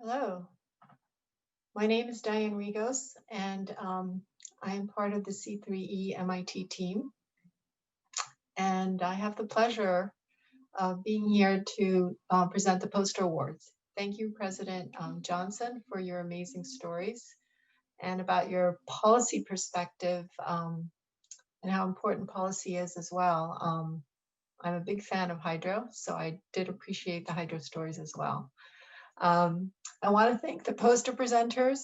Hello, my name is Diane Rigos, and I am part of the C3E MIT team. And I have the pleasure of being here to present the poster awards. Thank you, President Johnson, for your amazing stories and about your policy perspective and how important policy is as well. I'm a big fan of hydro, so I did appreciate the hydro stories as well. I want to thank the poster presenters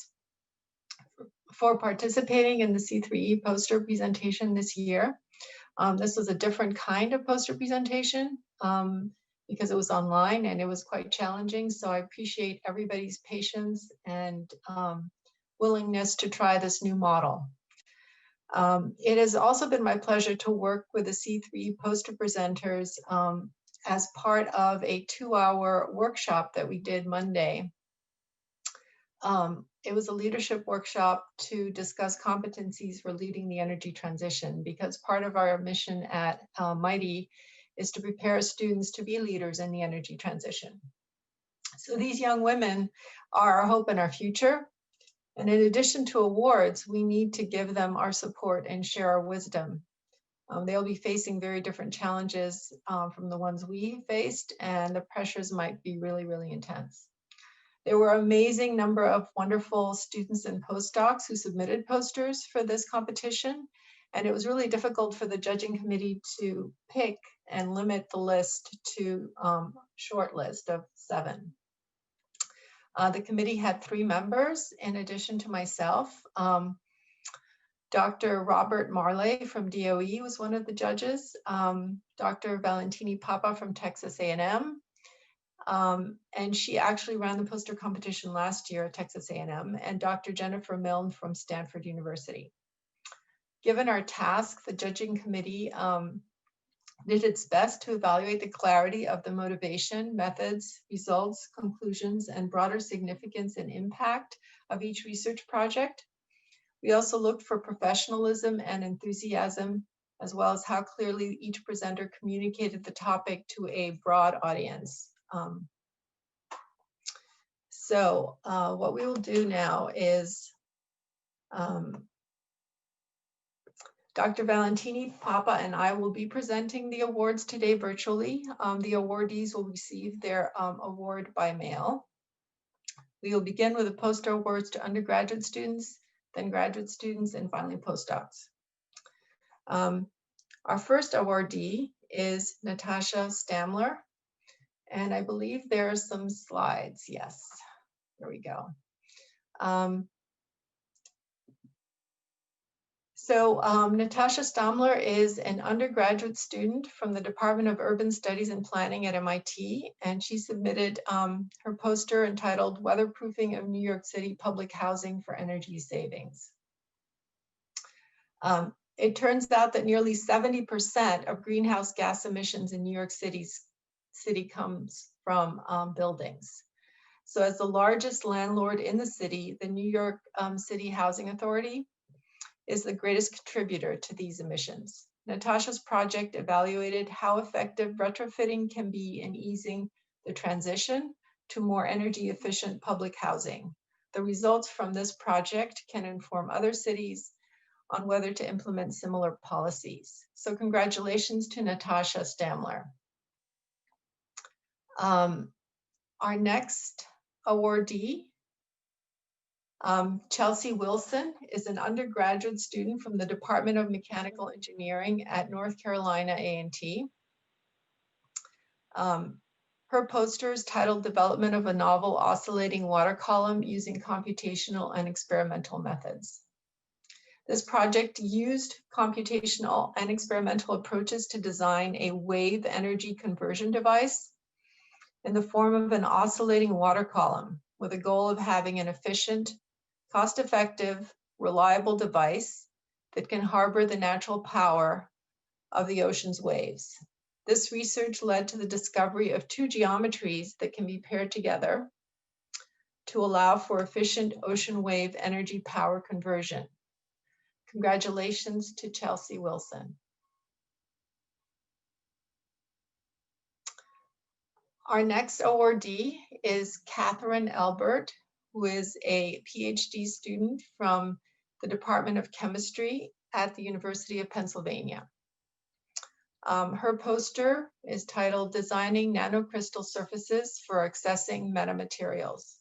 for participating in the C3E poster presentation this year. This was a different kind of poster presentation because it was online and it was quite challenging. So I appreciate everybody's patience and willingness to try this new model. It has also been my pleasure to work with the C3E poster presenters as part of a 2-hour workshop that we did Monday. It was a leadership workshop to discuss competencies for leading the energy transition, because part of our mission at Mighty is to prepare students to be leaders in the energy transition. So these young women are our hope and our future. And in addition to awards, we need to give them our support and share our wisdom. They'll be facing very different challenges from the ones we faced, and the pressures might be really, really intense. There were an amazing number of wonderful students and postdocs who submitted posters for this competition, and it was really difficult for the judging committee to pick and limit the list to a short list of 7. The committee had 3 members in addition to myself. Dr. Robert Marley from DOE was one of the judges, Dr. Valentini Papa from Texas A&M, and she actually ran the poster competition last year at Texas A&M, and Dr. Jennifer Milne from Stanford University. Given our task, the judging committee did its best to evaluate the clarity of the motivation, methods, results, conclusions, and broader significance and impact of each research project. We also looked for professionalism and enthusiasm, as well as how clearly each presenter communicated the topic to a broad audience. What we will do now is Dr. Valentini Papa and I will be presenting the awards today virtually. The awardees will receive their award by mail. We will begin with the poster awards to undergraduate students, then graduate students, and finally postdocs. Our first awardee is Natasha Stamler, and I believe there are some slides. Yes, there we go. Natasha Stamler is an undergraduate student from the Department of Urban Studies and Planning at MIT, and she submitted her poster entitled Weatherproofing of New York City Public Housing for Energy Savings. It turns out that nearly 70% of greenhouse gas emissions in New York City comes from buildings. So as the largest landlord in the city, the New York City Housing Authority is the greatest contributor to these emissions. Natasha's project evaluated how effective retrofitting can be in easing the transition to more energy efficient public housing. The results from this project can inform other cities on whether to implement similar policies. So congratulations to Natasha Stamler. Our next awardee, Chelsea Wilson, is an undergraduate student from the Department of Mechanical Engineering at North Carolina A&T. Her poster is titled Development of a Novel Oscillating Water Column Using Computational and Experimental Methods. This project used computational and experimental approaches to design a wave energy conversion device in the form of an oscillating water column, with a goal of having an efficient, cost-effective, reliable device that can harbor the natural power of the ocean's waves. This research led to the discovery of 2 geometries that can be paired together to allow for efficient ocean wave energy power conversion. Congratulations to Chelsea Wilson. Our next awardee is Catherine Elbert, who is a PhD student from the Department of Chemistry at the University of Pennsylvania. Her poster is titled Designing Nanocrystal Surfaces for Accessing Metamaterials.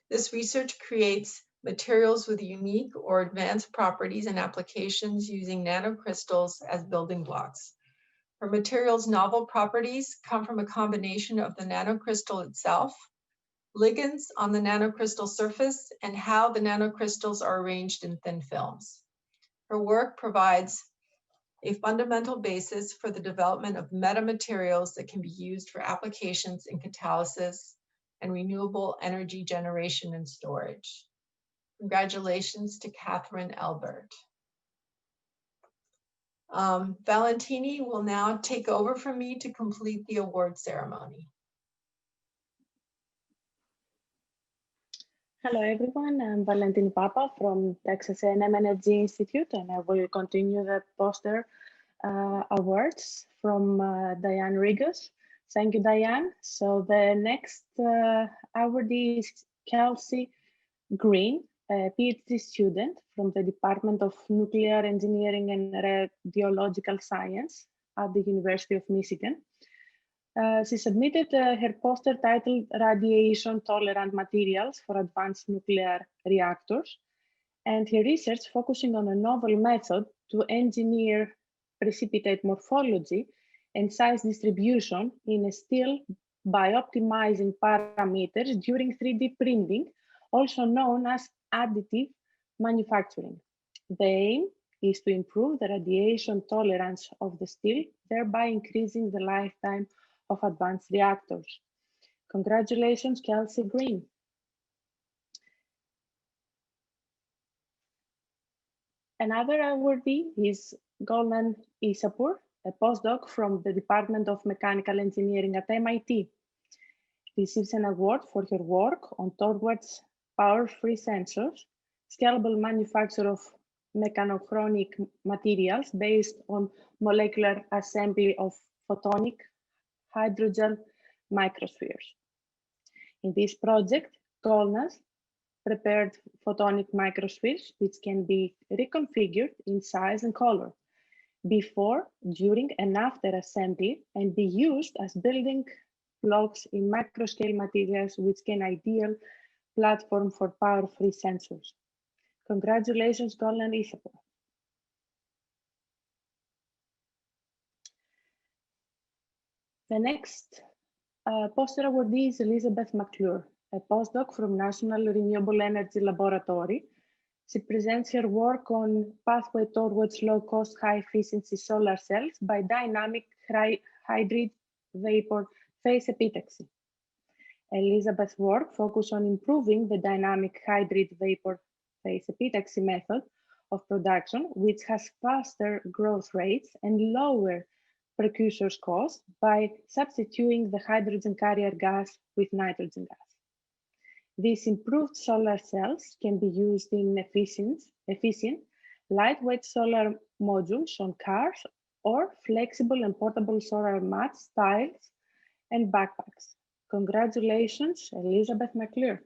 This research creates materials with unique or advanced properties and applications using nanocrystals as building blocks. Her material's novel properties come from a combination of the nanocrystal itself, ligands on the nanocrystal surface, and how the nanocrystals are arranged in thin films. Her work provides a fundamental basis for the development of metamaterials that can be used for applications in catalysis and renewable energy generation and storage. Congratulations to Catherine Elbert. Valentini will now take over from me to complete the award ceremony. Hello everyone, I'm Valentini Papa from Texas A&M Energy Institute, and I will continue the poster awards from Diane Rigos. Thank you, Diane. So the next awardee is Kelsey Green, a PhD student from the Department of Nuclear Engineering and Radiological Science at the University of Michigan. She submitted her poster titled Radiation Tolerant Materials for Advanced Nuclear Reactors, and her research focusing on a novel method to engineer precipitate morphology and size distribution in a steel by optimizing parameters during 3D printing, also known as additive manufacturing. The aim is to improve the radiation tolerance of the steel, thereby increasing the lifetime of advanced reactors. Congratulations, Kelsey Green. Another awardee is Golan Isapur, a postdoc from the Department of Mechanical Engineering at MIT. Receives an award for her work on Towards power-free sensors, scalable manufacture of mechanochronic materials based on molecular assembly of photonic hydrogel microspheres. In this project, Golnas prepared photonic microspheres which can be reconfigured in size and color before, during, and after assembly and be used as building blocks in microscale materials, which can ideal platform for power-free sensors. Congratulations, Golan Isapur. The next poster awardee is Elizabeth McClure, a postdoc from National Renewable Energy Laboratory. She presents her work on pathway towards low-cost, high-efficiency solar cells by dynamic hydride vapor phase epitaxy. Elizabeth's work focuses on improving the dynamic hydride vapor phase epitaxy method of production, which has faster growth rates and lower precursors cost by substituting the hydrogen carrier gas with nitrogen gas. These improved solar cells can be used in efficient, lightweight solar modules on cars or flexible and portable solar mats, tiles, and backpacks. Congratulations, Elizabeth McClure.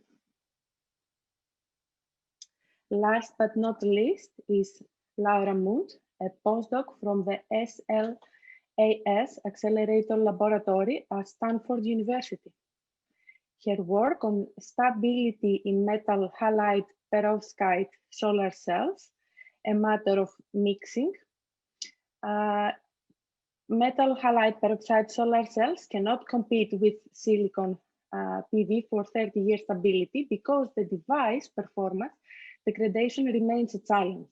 Last but not least is Laura Munt, a postdoc from the SLAS Accelerator Laboratory at Stanford University. Her work on stability in metal halide perovskite solar cells, a matter of mixing. Metal halide peroxide solar cells cannot compete with silicon PV for 30-year stability because the device performance degradation remains a challenge.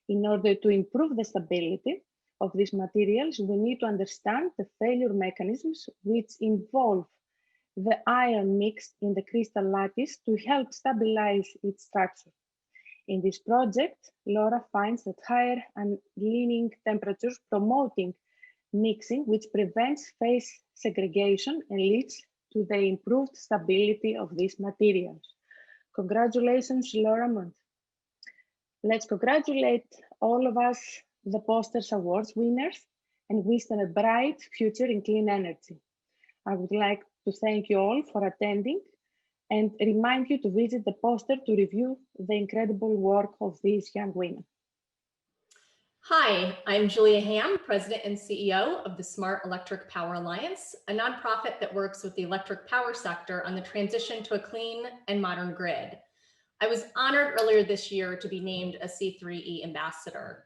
In order to improve the stability of these materials, we need to understand the failure mechanisms which involve the ion mixed in the crystal lattice to help stabilize its structure. In this project, Laura finds that higher annealing temperatures promoting mixing, which prevents phase segregation and leads to the improved stability of these materials. Congratulations, Laura Munt. Let's congratulate all of us, the Posters Awards winners, and wish them a bright future in clean energy. I would like to thank you all for attending and remind you to visit the poster to review the incredible work of these young women. Hi, I'm Julia Hamm, President and CEO of the Smart Electric Power Alliance, a nonprofit that works with the electric power sector on the transition to a clean and modern grid. I was honored earlier this year to be named a C3E ambassador.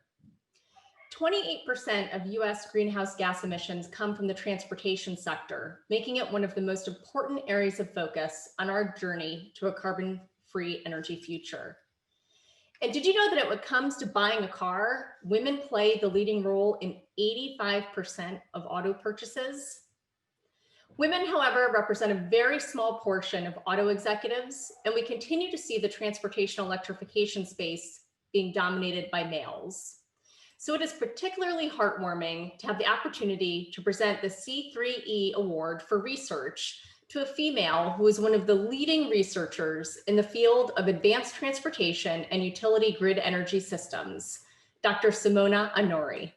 28% of US greenhouse gas emissions come from the transportation sector, making it one of the most important areas of focus on our journey to a carbon-free energy future. And did you know that when it comes to buying a car, women play the leading role in 85% of auto purchases? Women, however, represent a very small portion of auto executives, and we continue to see the transportation electrification space being dominated by males. So it is particularly heartwarming to have the opportunity to present the C3E Award for Research to a female who is one of the leading researchers in the field of advanced transportation and utility grid energy systems, Dr. Simona Onori.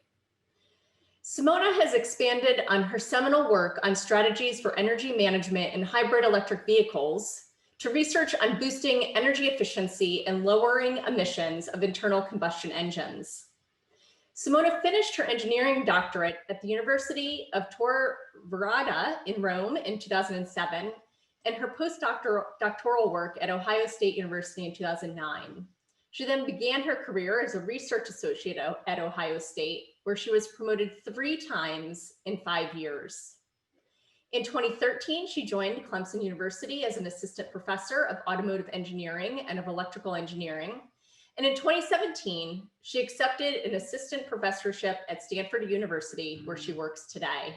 Simona has expanded on her seminal work on strategies for energy management in hybrid electric vehicles to research on boosting energy efficiency and lowering emissions of internal combustion engines. Simona finished her engineering doctorate at the University of Tor Vergata in Rome in 2007, and her postdoctoral work at Ohio State University in 2009. She then began her career as a research associate at Ohio State, where she was promoted 3 times in 5 years. In 2013, she joined Clemson University as an assistant professor of automotive engineering and of electrical engineering. And in 2017, she accepted an assistant professorship at Stanford University, where she works today.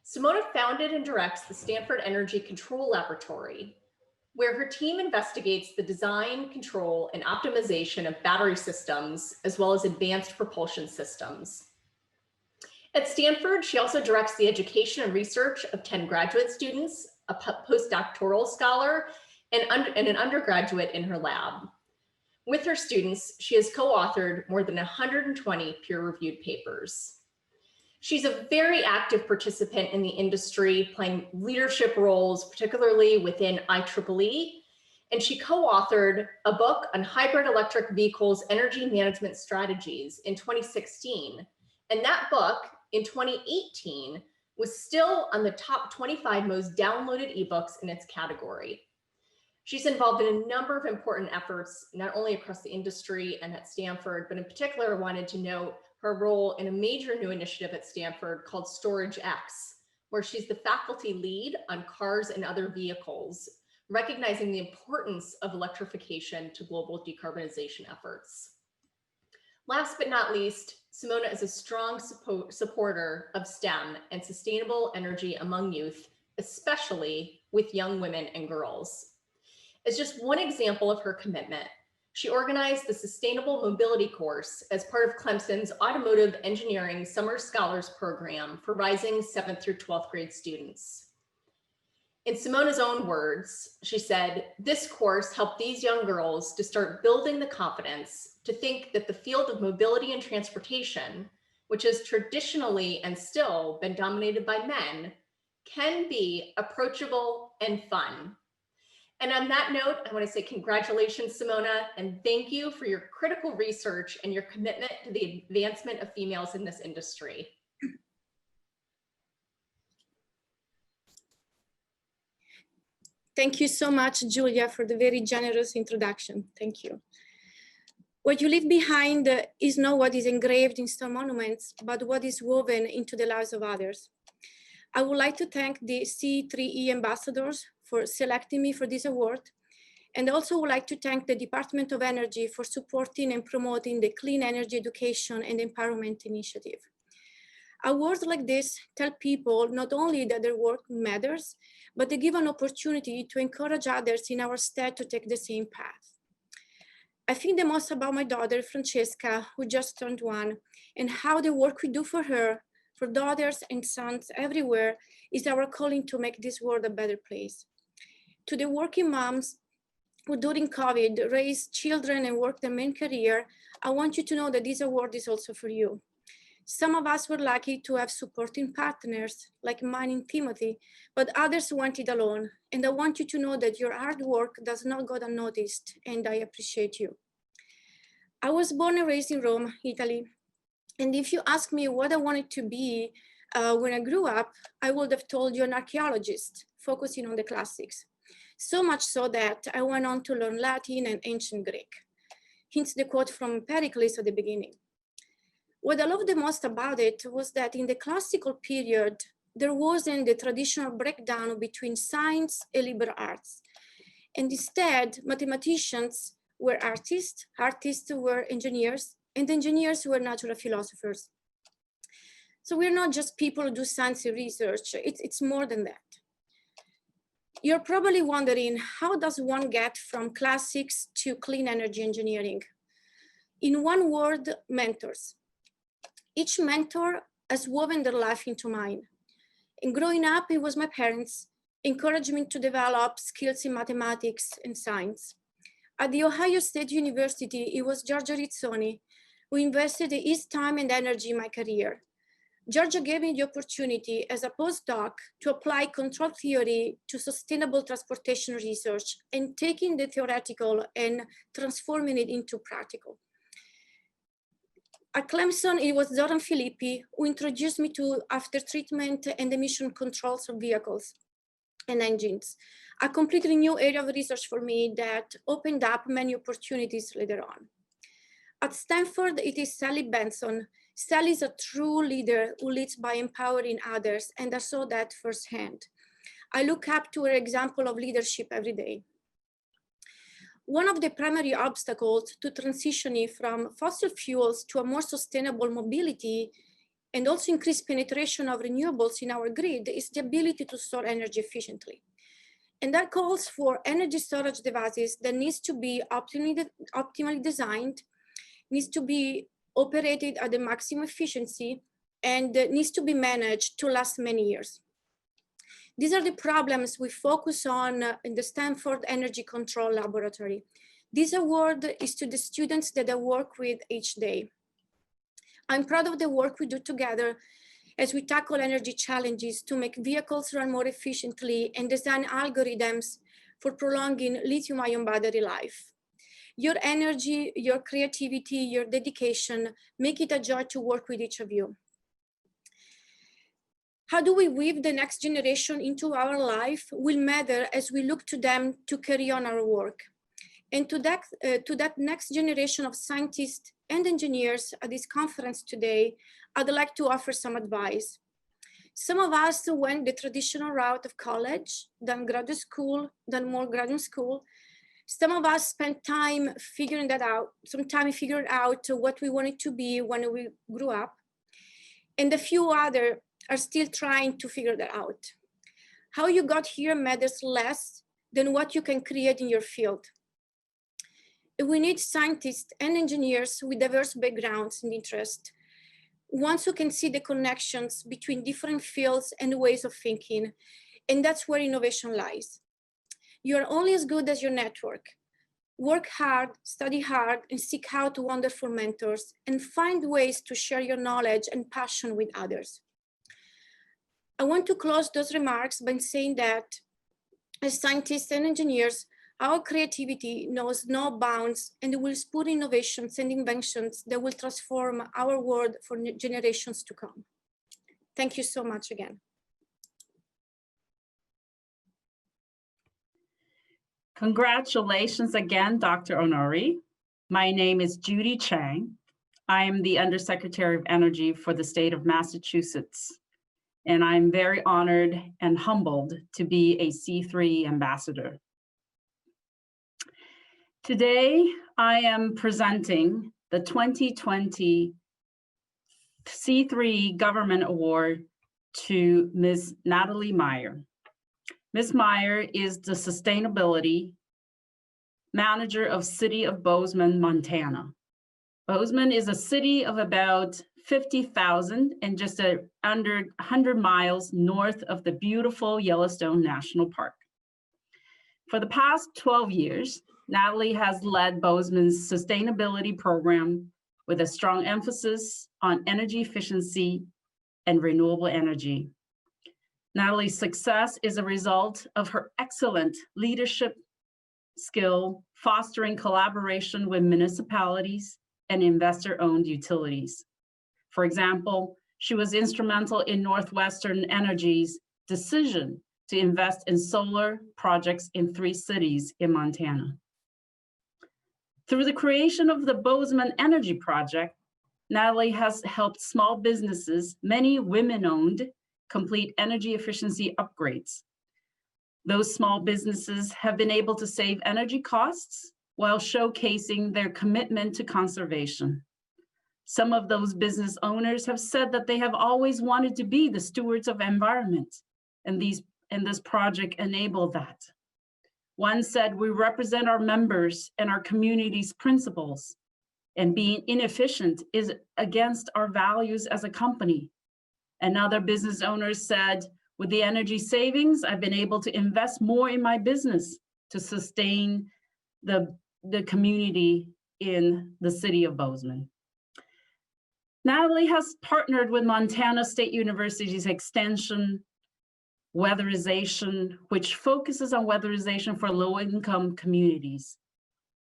Simona founded and directs the Stanford Energy Control Laboratory, where her team investigates the design, control, and optimization of battery systems, as well as advanced propulsion systems. At Stanford, she also directs the education and research of 10 graduate students, a postdoctoral scholar, and an undergraduate in her lab. With her students, she has co-authored more than 120 peer-reviewed papers. She's a very active participant in the industry, playing leadership roles, particularly within IEEE, and she co-authored a book on hybrid electric vehicles energy management strategies in 2016. And that book in 2018 was still on the top 25 most downloaded ebooks in its category. She's involved in a number of important efforts, not only across the industry and at Stanford, but in particular, I wanted to note her role in a major new initiative at Stanford called Storage X, where she's the faculty lead on cars and other vehicles, recognizing the importance of electrification to global decarbonization efforts. Last but not least, Simona is a strong supporter of STEM and sustainable energy among youth, especially with young women and girls. As just one example of her commitment, she organized the Sustainable Mobility course as part of Clemson's Automotive Engineering Summer Scholars Program for rising 7th through 12th grade students. In Simona's own words, she said, "This course helped these young girls to start building the confidence to think that the field of mobility and transportation, which has traditionally and still been dominated by men, can be approachable and fun." And on that note, I want to say congratulations, Simona, and thank you for your critical research and your commitment to the advancement of females in this industry. Thank you so much, Julia, for the very generous introduction. Thank you. What you leave behind is not what is engraved in stone monuments, but what is woven into the lives of others. I would like to thank the C3E ambassadors for selecting me for this award, and also would like to thank the Department of Energy for supporting and promoting the Clean Energy Education and Empowerment Initiative. Awards like this tell people not only that their work matters, but they give an opportunity to encourage others in our state to take the same path. I think the most about my daughter, Francesca, who just turned 1, and how the work we do for her, for daughters and sons everywhere, is our calling to make this world a better place. To the working moms who during COVID raised children and worked their main career, I want you to know that this award is also for you. Some of us were lucky to have supporting partners like mine and Timothy, but others went it alone. And I want you to know that your hard work does not go unnoticed, and I appreciate you. I was born and raised in Rome, Italy. And if you ask me what I wanted to be when I grew up, I would have told you an archaeologist, focusing on the classics. So much so that I went on to learn Latin and ancient Greek. Hence the quote from Pericles at the beginning. What I loved the most about it was that in the classical period, there wasn't the traditional breakdown between science and liberal arts. And instead, mathematicians were artists, artists were engineers, and engineers were natural philosophers. So we're not just people who do science and research, it's more than that. You're probably wondering, how does one get from classics to clean energy engineering? In one word, mentors. Each mentor has woven their life into mine. And growing up, it was my parents encouraged me to develop skills in mathematics and science. At The Ohio State University, it was Giorgio Rizzoni who invested his time and energy in my career. Giorgio gave me the opportunity as a postdoc to apply control theory to sustainable transportation research and taking the theoretical and transforming it into practical. At Clemson, it was Zoran Filippi who introduced me to after treatment and emission controls of vehicles and engines, a completely new area of research for me that opened up many opportunities later on. At Stanford, it is Sally Benson. Sally is a true leader who leads by empowering others, and I saw that firsthand. I look up to her example of leadership every day. One of the primary obstacles to transitioning from fossil fuels to a more sustainable mobility and also increased penetration of renewables in our grid is the ability to store energy efficiently. And that calls for energy storage devices that needs to be optimally designed, needs to be operated at the maximum efficiency, and needs to be managed to last many years. These are the problems we focus on in the Stanford Energy Control Laboratory. This award is to the students that I work with each day. I'm proud of the work we do together as we tackle energy challenges to make vehicles run more efficiently and design algorithms for prolonging lithium-ion battery life. Your energy, your creativity, your dedication, make it a joy to work with each of you. How do we weave the next generation into our life will matter as we look to them to carry on our work. And to that next generation of scientists and engineers at this conference today, I'd like to offer some advice. Some of us went the traditional route of college, then graduate school, then more graduate school. Some of us spent time figuring that out, some time figuring out what we wanted to be when we grew up. And a few others are still trying to figure that out. How you got here matters less than what you can create in your field. We need scientists and engineers with diverse backgrounds and interests, ones who can see the connections between different fields and ways of thinking, and that's where innovation lies. You're only as good as your network. Work hard, study hard, and seek out wonderful mentors, and find ways to share your knowledge and passion with others. I want to close those remarks by saying that as scientists and engineers, our creativity knows no bounds and will spur innovations and inventions that will transform our world for generations to come. Thank you so much again. Congratulations again, Dr. Onori. My name is Judy Chang. I am the Undersecretary of Energy for the state of Massachusetts, and I'm very honored and humbled to be a C3 ambassador. Today, I am presenting the 2020 C3 Government Award to Ms. Natalie Meyer. Ms. Meyer is the Sustainability Manager of City of Bozeman, Montana. Bozeman is a city of about 50,000 and just under 100 miles north of the beautiful Yellowstone National Park. For the past 12 years, Natalie has led Bozeman's sustainability program with a strong emphasis on energy efficiency and renewable energy. Natalie's success is a result of her excellent leadership skill, fostering collaboration with municipalities and investor-owned utilities. For example, she was instrumental in Northwestern Energy's decision to invest in solar projects in 3 cities in Montana. Through the creation of the Bozeman Energy Project, Natalie has helped small businesses, many women-owned, complete energy efficiency upgrades. Those small businesses have been able to save energy costs while showcasing their commitment to conservation. Some of those business owners have said that they have always wanted to be the stewards of environment, and this project enabled that. One said, "We represent our members and our community's principles, and being inefficient is against our values as a company." Another business owner said, "With the energy savings, I've been able to invest more in my business to sustain the community in the city of Bozeman." Natalie has partnered with Montana State University's Extension Weatherization, which focuses on weatherization for low-income communities,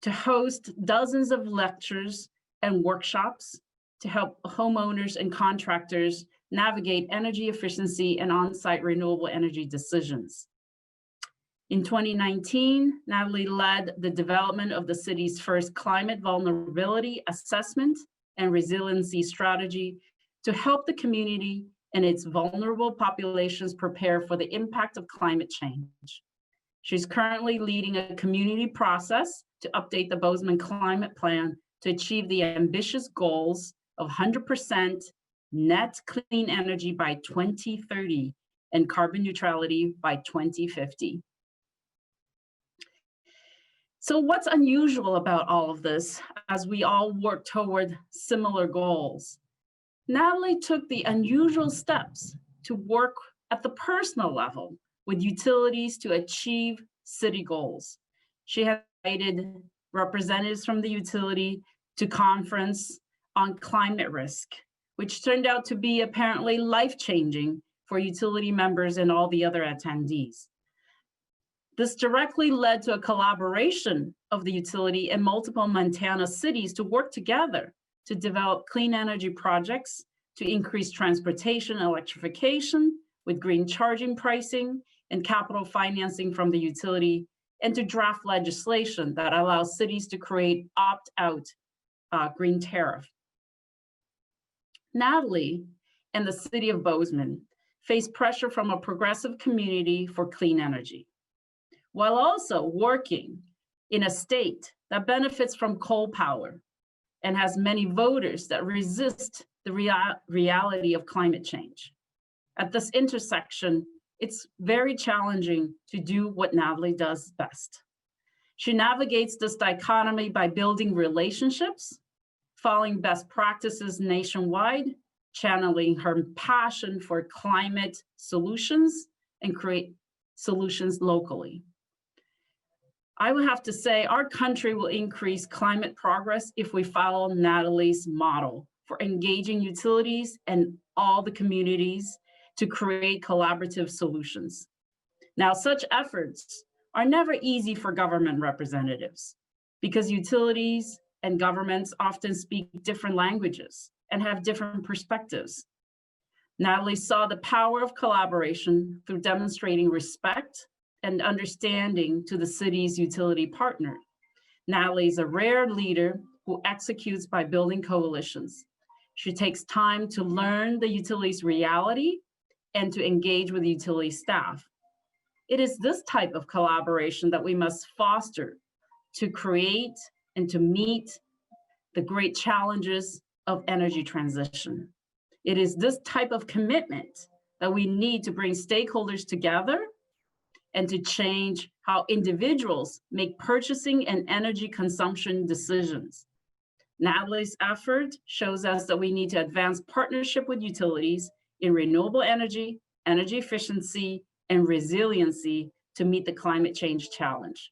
to host dozens of lectures and workshops to help homeowners and contractors navigate energy efficiency and on-site renewable energy decisions. In 2019, Natalie led the development of the city's first climate vulnerability assessment and resiliency strategy to help the community and its vulnerable populations prepare for the impact of climate change. She's currently leading a community process to update the Bozeman Climate Plan to achieve the ambitious goals of 100% net clean energy by 2030 and carbon neutrality by 2050. So what's unusual about all of this as we all work toward similar goals? Natalie took the unusual steps to work at the personal level with utilities to achieve city goals. She had invited representatives from the utility to conference on climate risk, which turned out to be apparently life-changing for utility members and all the other attendees. This directly led to a collaboration of the utility and multiple Montana cities to work together to develop clean energy projects to increase transportation electrification with green charging pricing and capital financing from the utility, and to draft legislation that allows cities to create opt-out green tariff. Natalie and the city of Bozeman face pressure from a progressive community for clean energy, while also working in a state that benefits from coal power and has many voters that resist the reality of climate change. At this intersection, it's very challenging to do what Natalie does best. She navigates this dichotomy by building relationships, following best practices nationwide, channeling her passion for climate solutions, and create solutions locally. I would have to say our country will increase climate progress if we follow Natalie's model for engaging utilities and all the communities to create collaborative solutions. Now, such efforts are never easy for government representatives because utilities and governments often speak different languages and have different perspectives. Natalie saw the power of collaboration through demonstrating respect and understanding to the city's utility partner. Natalie is a rare leader who executes by building coalitions. She takes time to learn the utility's reality and to engage with utility staff. It is this type of collaboration that we must foster to create and to meet the great challenges of energy transition. It is this type of commitment that we need to bring stakeholders together and to change how individuals make purchasing and energy consumption decisions. Natalie's effort shows us that we need to advance partnership with utilities in renewable energy, energy efficiency, and resiliency to meet the climate change challenge.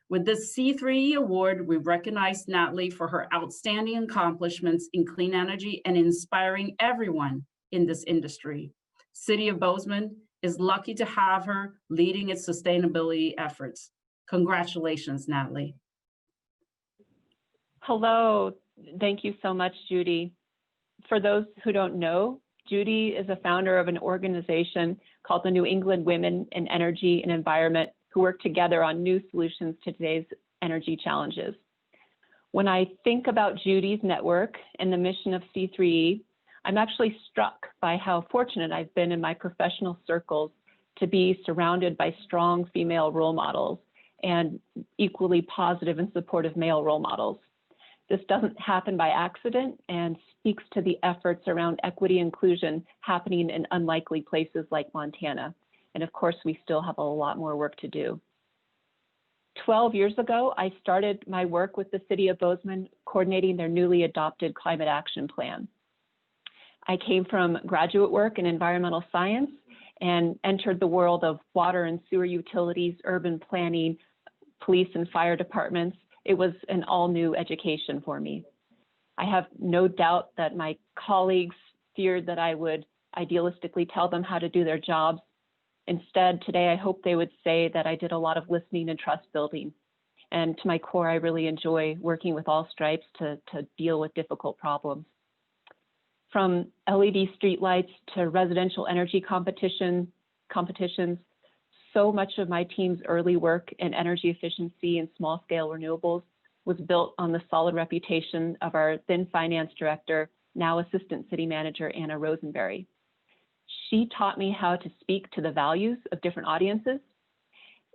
With this C3E award, we recognize Natalie for her outstanding accomplishments in clean energy and inspiring everyone in this industry. City of Bozeman is lucky to have her leading its sustainability efforts. Congratulations, Natalie. Hello, thank you so much, Judy. For those who don't know, Judy is a founder of an organization called the New England Women in Energy and Environment, who work together on new solutions to today's energy challenges. When I think about Judy's network and the mission of C3E, I'm actually struck by how fortunate I've been in my professional circles to be surrounded by strong female role models and equally positive and supportive male role models. This doesn't happen by accident and speaks to the efforts around equity and inclusion happening in unlikely places like Montana. And of course, we still have a lot more work to do. 12 years ago, I started my work with the City of Bozeman coordinating their newly adopted climate action plan. I came from graduate work in environmental science and entered the world of water and sewer utilities, urban planning, police and fire departments. It was an all-new education for me. I have no doubt that my colleagues feared that I would idealistically tell them how to do their jobs. Instead, today, I hope they would say that I did a lot of listening and trust building. And to my core, I really enjoy working with all stripes to deal with difficult problems. From LED streetlights to residential energy competitions, so much of my team's early work in energy efficiency and small scale renewables was built on the solid reputation of our then finance director, now assistant city manager, Anna Rosenberry. She taught me how to speak to the values of different audiences.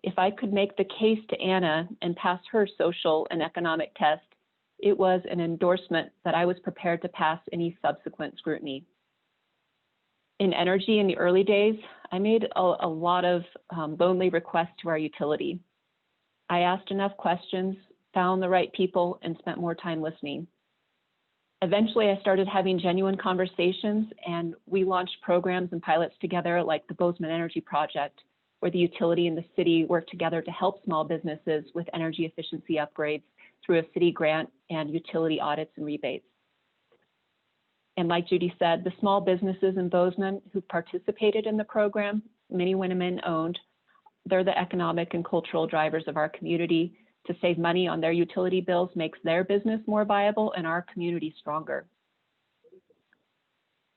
If I could make the case to Anna and pass her social and economic test, it was an endorsement that I was prepared to pass any subsequent scrutiny. In energy in the early days, I made a lot of lonely requests to our utility. I asked enough questions, found the right people, and spent more time listening. Eventually, I started having genuine conversations, and we launched programs and pilots together like the Bozeman Energy Project, where the utility and the city work together to help small businesses with energy efficiency upgrades through a city grant and utility audits and rebates. And like Judy said, the small businesses in Bozeman who participated in the program, many women-owned, they're the economic and cultural drivers of our community. To save money on their utility bills makes their business more viable and our community stronger.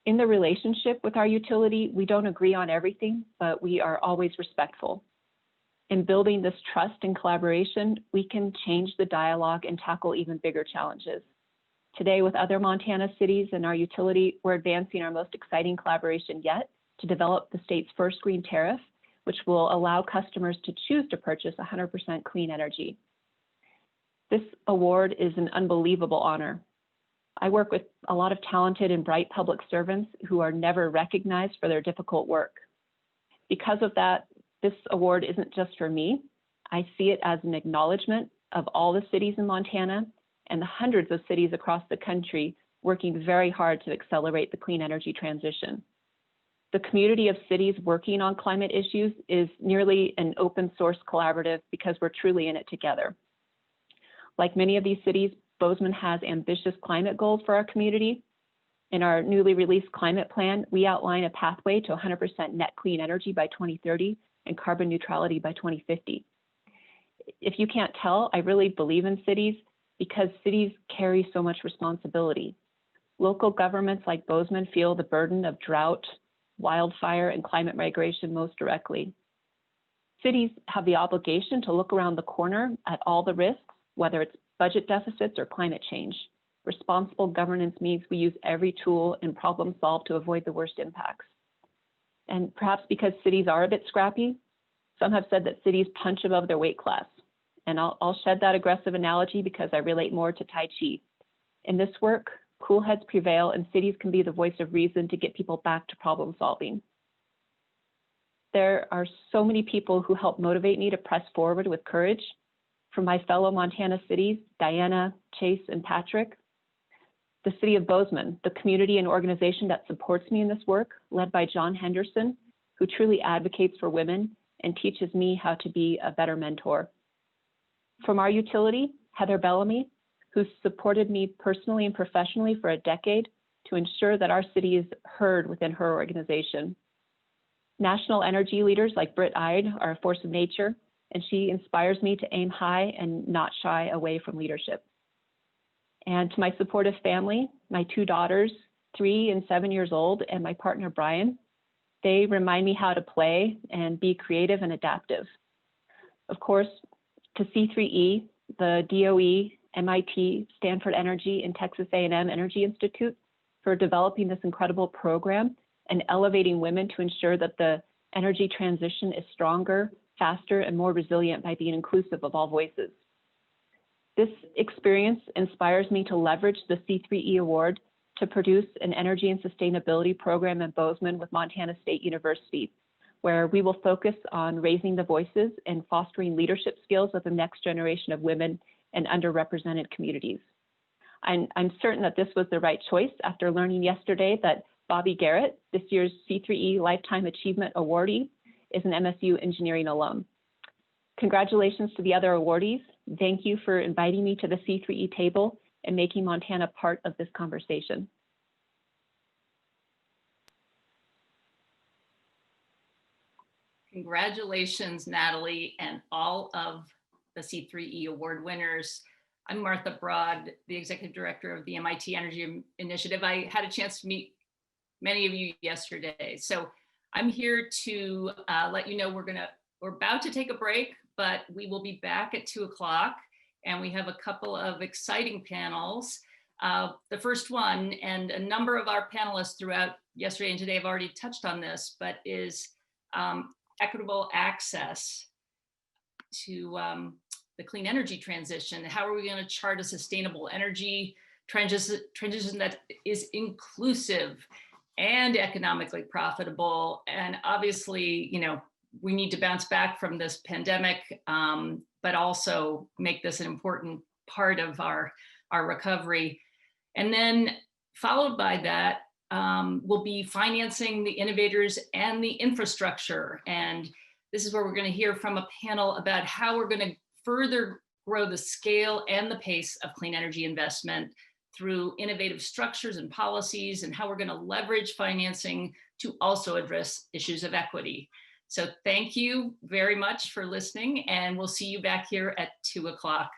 In the relationship with our utility, we don't agree on everything, but we are always respectful. In building this trust and collaboration, we can change the dialogue and tackle even bigger challenges. Today, with other Montana cities and our utility, we're advancing our most exciting collaboration yet to develop the state's first green tariff, which will allow customers to choose to purchase 100% clean energy. This award is an unbelievable honor. I work with a lot of talented and bright public servants who are never recognized for their difficult work. Because of that, this award isn't just for me. I see it as an acknowledgement of all the cities in Montana and the hundreds of cities across the country working very hard to accelerate the clean energy transition. The community of cities working on climate issues is nearly an open source collaborative because we're truly in it together. Like many of these cities, Bozeman has ambitious climate goals for our community. In our newly released climate plan, we outline a pathway to 100% net clean energy by 2030 and carbon neutrality by 2050. If you can't tell, I really believe in cities because cities carry so much responsibility. Local governments like Bozeman feel the burden of drought, wildfire, and climate migration most directly. Cities have the obligation to look around the corner at all the risks, whether it's budget deficits or climate change. Responsible governance means we use every tool and problem solve to avoid the worst impacts. And perhaps because cities are a bit scrappy, some have said that cities punch above their weight class. And I'll shed that aggressive analogy because I relate more to Tai Chi. In this work, cool heads prevail and cities can be the voice of reason to get people back to problem solving. There are so many people who help motivate me to press forward with courage. From my fellow Montana cities, Diana, Chase, and Patrick, the City of Bozeman, the community and organization that supports me in this work, led by John Henderson, who truly advocates for women and teaches me how to be a better mentor. From our utility, Heather Bellamy, who's supported me personally and professionally for a decade to ensure that our city is heard within her organization. National energy leaders like Britt Ide are a force of nature, and she inspires me to aim high and not shy away from leadership. And to my supportive family, my 2 daughters, 3 and 7 years old, and my partner, Brian, they remind me how to play and be creative and adaptive. Of course, to C3E, the DOE, MIT, Stanford Energy, and Texas A&M Energy Institute for developing this incredible program and elevating women to ensure that the energy transition is stronger, faster, and more resilient by being inclusive of all voices. This experience inspires me to leverage the C3E Award to produce an energy and sustainability program in Bozeman with Montana State University, where we will focus on raising the voices and fostering leadership skills of the next generation of women and underrepresented communities. I'm certain that this was the right choice after learning yesterday that Bobby Garrett, this year's C3E Lifetime Achievement Awardee, is an MSU engineering alum. Congratulations to the other awardees. Thank you for inviting me to the C3E table and making Montana part of this conversation. Congratulations, Natalie, and all of the C3E award winners. I'm Martha Broad, the Executive Director of the MIT Energy Initiative. I had a chance to meet many of you yesterday. So I'm here to let you know we're about to take a break, but we will be back at 2 o'clock. And we have a couple of exciting panels. The first one, and a number of our panelists throughout yesterday and today have already touched on this, but is equitable access to the clean energy transition. How are we going to chart a sustainable energy transition that is inclusive and economically profitable? And obviously, you know, we need to bounce back from this pandemic, but also make this an important part of our recovery. And then followed by that will be financing the innovators and the infrastructure. And this is where we're going to hear from a panel about how we're going to further grow the scale and the pace of clean energy investment through innovative structures and policies, and how we're going to leverage financing to also address issues of equity. So thank you very much for listening, and we'll see you back here at 2 o'clock.